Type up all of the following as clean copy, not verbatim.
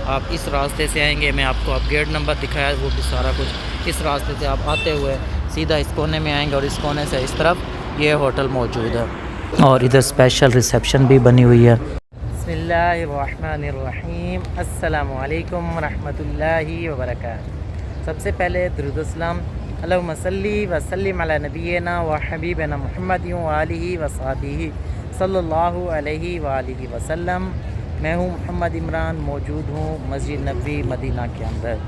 आप इस रास्ते से आएंगे, मैं आपको अब गेट नंबर दिखाया वो भी सारा कुछ। इस रास्ते से आप आते हुए सीधा इस कोने में आएंगे और इस कोने से इस तरफ ये होटल मौजूद है और इधर स्पेशल रिसेप्शन भी बनी हुई है। बिस्मिल्लाहिर्रहमानिर्रहीम, अस्सलामु अलैकुम रहमतुल्लाहि व बरकातहू। सबसे पहले दुरूद व सलाम अल्लाहुम्मा सल्ली व सल्लिम अला नबियना व हबीबना मुहम्मद व आलिहि व सहबिही सल्लल्लाहु अलैहि व आलिहि वसल्लम। मैं हूँ मोहम्मद इमरान, मौजूद हूँ मस्जिद नबवी मदीना के अंदर।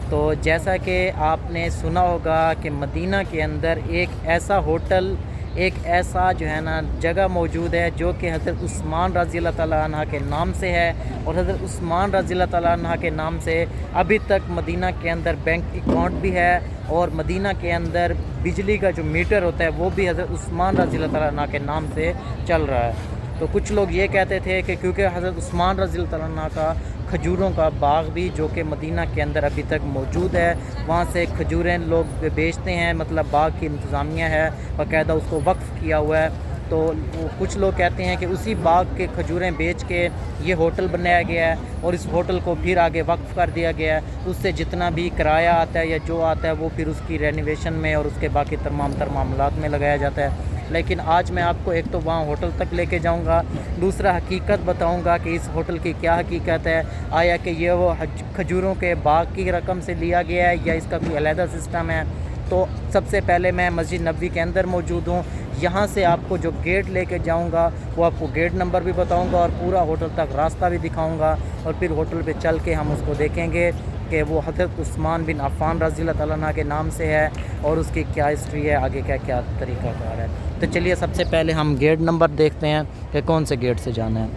तो जैसा कि आपने सुना होगा कि मदीना के अंदर एक ऐसा होटल, एक ऐसा जो है ना जगह मौजूद है जो कि हज़रत उस्मान रज़ी अल्लाह ताला अन्हा के नाम से है। और हज़रत उस्मान रज़ी अल्लाह ताला अन्हा के नाम से अभी तक मदीना के अंदर बैंक अकाउंट भी है और मदीना के अंदर बिजली का जो मीटर होता है वो भी हज़रत उस्मान रज़ी अल्लाह ताला अन्हा के नाम से चल रहा है। तो कुछ लोग ये कहते थे कि क्योंकि हज़रत उस्मान रज़ी अल्लाह ताला अन्हा का खजूरों का बाग भी जो कि मदीना के अंदर अभी तक मौजूद है, वहाँ से खजूरें लोग बेचते हैं, मतलब बाग की इंतज़ामिया है, बाकायदा उसको वक्फ़ किया हुआ है। तो कुछ लोग कहते हैं कि उसी बाग के खजूरें बेच के ये होटल बनाया गया है और इस होटल को फिर आगे वक्फ़ कर दिया गया है। उससे जितना भी किराया आता है या जो आता है वो फिर उसकी रेनोवेशन में और उसके बाकी तमाम मामलात में लगाया जाता है। लेकिन आज मैं आपको एक तो वहाँ होटल तक लेके जाऊँगा, दूसरा हकीकत बताऊँगा कि इस होटल की क्या हकीकत है, आया कि ये वो खजूरों के बाग की रकम से लिया गया है या इसका कोई अलहदा सिस्टम है। तो सबसे पहले मैं मस्जिद नबवी के अंदर मौजूद हूँ। यहाँ से आपको जो गेट लेके जाऊँगा वो आपको गेट नंबर भी बताऊँगा और पूरा होटल तक रास्ता भी दिखाऊँगा और फिर होटल पे चल के हम उसको देखेंगे कि वो हज़रत उस्मान बिन अफ़्फ़ान रज़ी अल्लाह ताला अन्हु के नाम से है और उसकी क्या हिस्ट्री है, आगे क्या क्या तरीक़ाकार है। तो चलिए सबसे पहले हम गेट नंबर देखते हैं कि कौन से गेट से जाना है।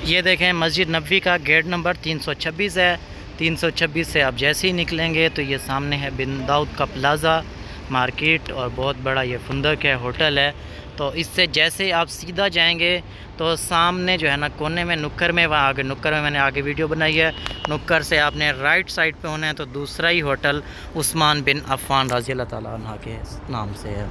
ये देखें मस्जिद नबवी का गेट नंबर 326 है। 326 से आप जैसे ही निकलेंगे तो ये सामने है बिन दाऊद का प्लाज़ा मार्केट और बहुत बड़ा ये फुंदक है, होटल है। तो इससे जैसे ही आप सीधा जाएंगे तो सामने जो है ना कोने में नुक्कर में, वहाँ आगे नुक्कर में मैंने आगे वीडियो बनाई है, नुक्कर से आपने राइट साइड पे होना है तो दूसरा ही होटल उस्मान बिन अफ़्फ़ान रज़ी अल्लाह ताला अन्हु के नाम से है।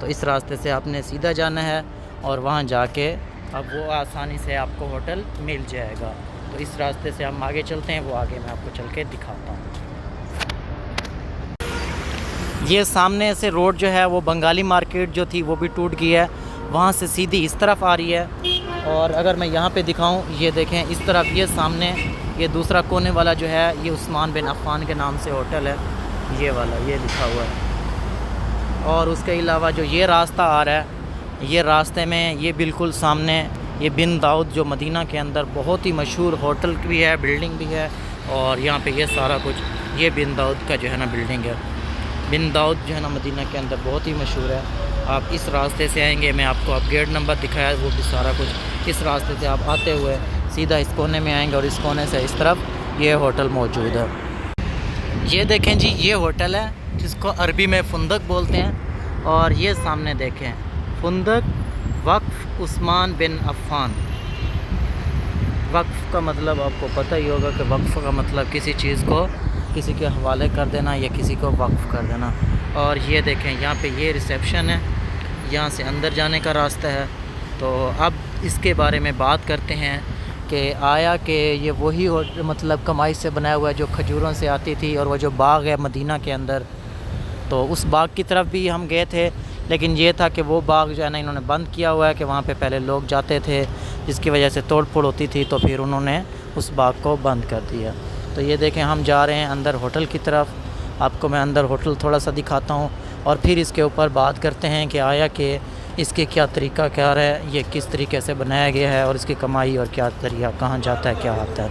तो इस रास्ते से आपने सीधा जाना है और वहाँ जाके अब वो आसानी से आपको होटल मिल जाएगा। तो इस रास्ते से हम आगे चलते हैं, वो आगे मैं आपको चल के दिखाता हूँ। ये सामने से रोड जो है वो बंगाली मार्केट जो थी वो भी टूट गई है, वहाँ से सीधी इस तरफ आ रही है। और अगर मैं यहाँ पे दिखाऊँ, ये देखें इस तरफ, ये सामने ये दूसरा कोने वाला जो है ये उस्मान बिन अफ़्फ़ान के नाम से होटल है, ये वाला ये लिखा हुआ है। और उसके अलावा जो ये रास्ता आ रहा है, ये रास्ते में ये बिल्कुल सामने ये बिन दाऊद जो मदीना के अंदर बहुत ही मशहूर होटल भी है, बिल्डिंग भी है। और यहाँ पे ये सारा कुछ ये बिन दाऊद का जो है ना बिल्डिंग है। बिन दाऊद जो है ना मदीना के अंदर बहुत ही मशहूर है। आप इस रास्ते से आएंगे, मैं आपको अब गेट नंबर दिखाया वो भी सारा कुछ। इस रास्ते से आप आते हुए सीधा इस कोने में आएंगे और इस कोने से इस तरफ ये होटल मौजूद है। ये देखें जी, ये होटल है जिसको अरबी में फुंदक बोलते हैं। और ये सामने देखें फुंदक वक्फ़ उस्मान बिन अफ़्फ़ान। वक्फ़ का मतलब आपको पता ही होगा कि वक्फ़ का मतलब किसी चीज़ को किसी के हवाले कर देना या किसी को वक्फ़ कर देना। और ये देखें यहाँ पे ये रिसेप्शन है, यहाँ से अंदर जाने का रास्ता है। तो अब इसके बारे में बात करते हैं कि आया कि ये वही मतलब कमाई से बनाया हुआ है जो खजूरों से आती थी। और वो जो बाग है मदीना के अंदर, तो उस बाग की तरफ भी हम गए थे, लेकिन ये था कि वो बाग जो है ना इन्होंने बंद किया हुआ है कि वहाँ पे पहले लोग जाते थे, जिसकी वजह से तोड़ फोड़ होती थी, तो फिर उन्होंने उस बाग को बंद कर दिया। तो ये देखें हम जा रहे हैं अंदर होटल की तरफ। आपको मैं अंदर होटल थोड़ा सा दिखाता हूँ और फिर इसके ऊपर बात करते हैं कि आया कि इसके क्या तरीका क्या है, ये किस तरीके से बनाया गया है और इसकी कमाई और क्या तरीका, कहाँ जाता है, क्या आता है।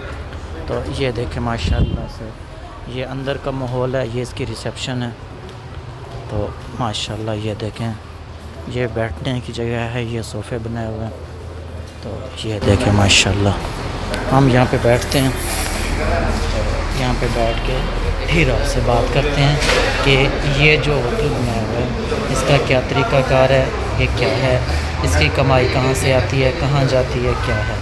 तो ये देखें माशाल्लाह से ये अंदर का माहौल है, ये इसकी रिसेप्शन है। तो माशाल्लाह ये देखें ये बैठने की जगह है, ये सोफ़े बनाए हुए हैं। तो ये देखें माशाल्लाह हम यहाँ पे बैठते हैं, यहाँ पे बैठ के फिर आपसे बात करते हैं कि ये जो होटल बनाया हुआ है इसका क्या तरीक़ाकार है, ये क्या है, इसकी कमाई कहाँ से आती है, कहाँ जाती है, क्या है।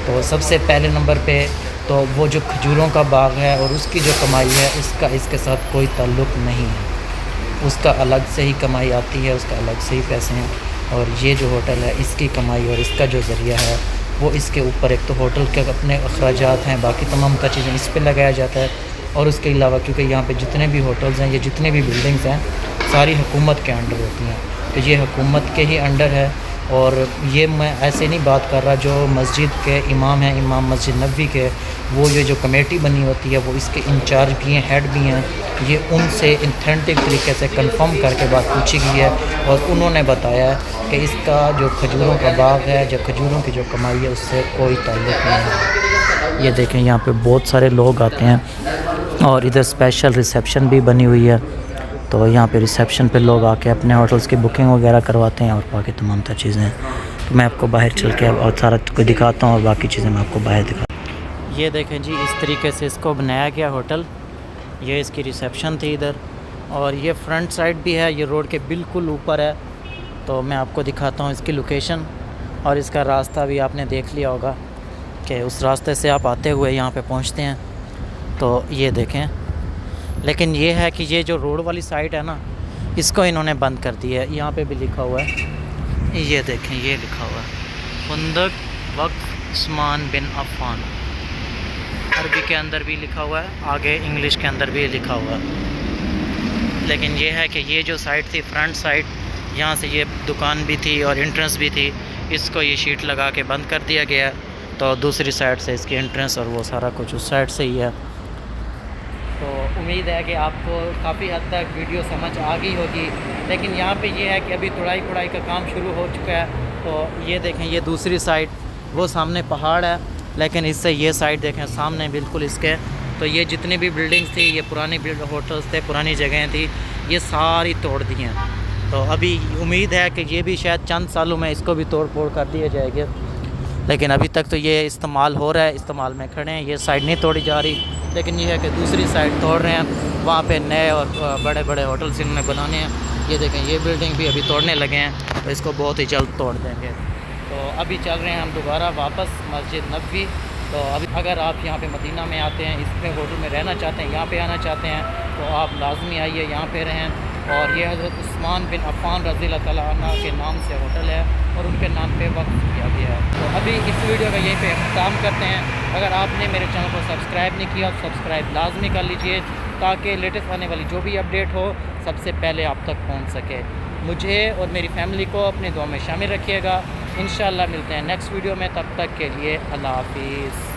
तो सबसे पहले नंबर पे तो वो जो खजूरों का बाग है और उसकी जो कमाई है उसका इसके साथ कोई ताल्लुक़ नहीं है, उसका अलग से ही कमाई आती है, उसका अलग से ही पैसे हैं। और ये जो होटल है इसकी कमाई और इसका जो ज़रिया है वो इसके ऊपर एक तो होटल के अपने अखराजात हैं, बाकी तमाम तर चीज़ें इस पे लगाया जाता है। और उसके अलावा क्योंकि यहाँ पे जितने भी होटल्स हैं, ये जितने भी बिल्डिंग्स हैं, सारी हुकूमत के अंडर होती हैं, तो ये हुकूमत के ही अंडर है। और ये मैं ऐसे नहीं बात कर रहा, जो मस्जिद के इमाम हैं, इमाम मस्जिद नबवी के, वो ये जो कमेटी बनी होती है वो इसके इंचार्ज भी हैं, हेड भी हैं। ये उनसे इंथेंटिक तरीके से कंफर्म करके बात पूछी गई है और उन्होंने बताया है कि इसका जो खजूरों का बाग है, जो खजूरों की जो कमाई है, उससे कोई ताल्लुक़ नहीं है। ये देखें यहाँ पे बहुत सारे लोग आते हैं और इधर स्पेशल रिसेप्शन भी बनी हुई है, तो यहाँ पे रिसेप्शन पे लोग आके अपने होटल्स की बुकिंग वगैरह करवाते हैं और बाकी तमाम तर चीज़ें। तो मैं आपको बाहर चल के और सारा को दिखाता हूँ और बाकी चीज़ें मैं आपको बाहर दिखाता हूँ। ये देखें जी, इस तरीके से इसको बनाया गया होटल। ये इसकी रिसेप्शन थी इधर, और ये फ्रंट साइड भी है, ये रोड के बिल्कुल ऊपर है। तो मैं आपको दिखाता हूँ इसकी लोकेशन, और इसका रास्ता भी आपने देख लिया होगा कि उस रास्ते से आप आते हुए यहाँ पे पहुँचते हैं। तो ये देखें, लेकिन ये है कि ये जो रोड वाली साइड है ना, इसको इन्होंने बंद कर दिया है। यहाँ पे भी लिखा हुआ है, ये देखें, ये लिखा हुआ है फंदक वक्फ उस्मान बिन अफ़ान, अरबी के अंदर भी लिखा हुआ है, आगे इंग्लिश के अंदर भी लिखा हुआ है। लेकिन ये है कि ये जो साइड थी, फ्रंट साइड, यहाँ से ये दुकान भी थी और एंट्रेंस भी थी, इसको ये शीट लगा के बंद कर दिया गया। तो दूसरी साइड से इसकी एंट्रेंस और वो सारा कुछ उस साइड से ही है। तो उम्मीद है कि आपको काफ़ी हद तक वीडियो समझ आ गई होगी। लेकिन यहाँ पे ये है कि अभी तुड़ाई फुड़ाई का काम शुरू हो चुका है। तो ये देखें, ये दूसरी साइड, वो सामने पहाड़ है, लेकिन इससे ये साइड देखें सामने बिल्कुल इसके, तो ये जितनी भी बिल्डिंग्स थी, ये पुरानी होटल्स थे, पुरानी जगहें थी, ये सारी तोड़ दी हैं। तो अभी उम्मीद है कि ये भी शायद चंद सालों में इसको भी तोड़ फोड़ कर दिया जाएगा, लेकिन अभी तक तो ये इस्तेमाल हो रहा है, इस्तेमाल में खड़े हैं। ये साइड नहीं तोड़ी जा रही, लेकिन ये है कि दूसरी साइड तोड़ रहे हैं। वहाँ पे नए और बड़े बड़े होटल्स इन्होंने बनाने हैं। ये देखें, ये बिल्डिंग भी अभी तोड़ने लगे हैं, तो इसको बहुत ही जल्द तोड़ देंगे। तो अभी चल रहे हैं हम दोबारा वापस मस्जिद नबवी। तो अभी अगर आप यहाँ पे मदीना में आते हैं, इसमें होटल में रहना चाहते हैं, यहाँ पे आना चाहते हैं, तो आप लाजमी आइए, यहाँ पे रहें। और ये हज़रत उस्मान बिन अफ़ान रज़ियल्लाहु तआला अन्हु के नाम से होटल है और उनके नाम पे वक्फ किया गया है। तो अभी इस वीडियो का यहीं पे इख्तिताम करते हैं। अगर आपने मेरे चैनल को सब्सक्राइब नहीं किया तो सब्सक्राइब लाजमी कर लीजिए, ताकि लेटेस्ट आने वाली जो भी अपडेट हो सबसे पहले आप तक पहुँच सके। मुझे और मेरी फैमिली को अपने दुआ में शामिल रखिएगा। इंशाअल्लाह मिलते हैं नेक्स्ट वीडियो में, तब तक के लिए अल्लाह हाफिज़।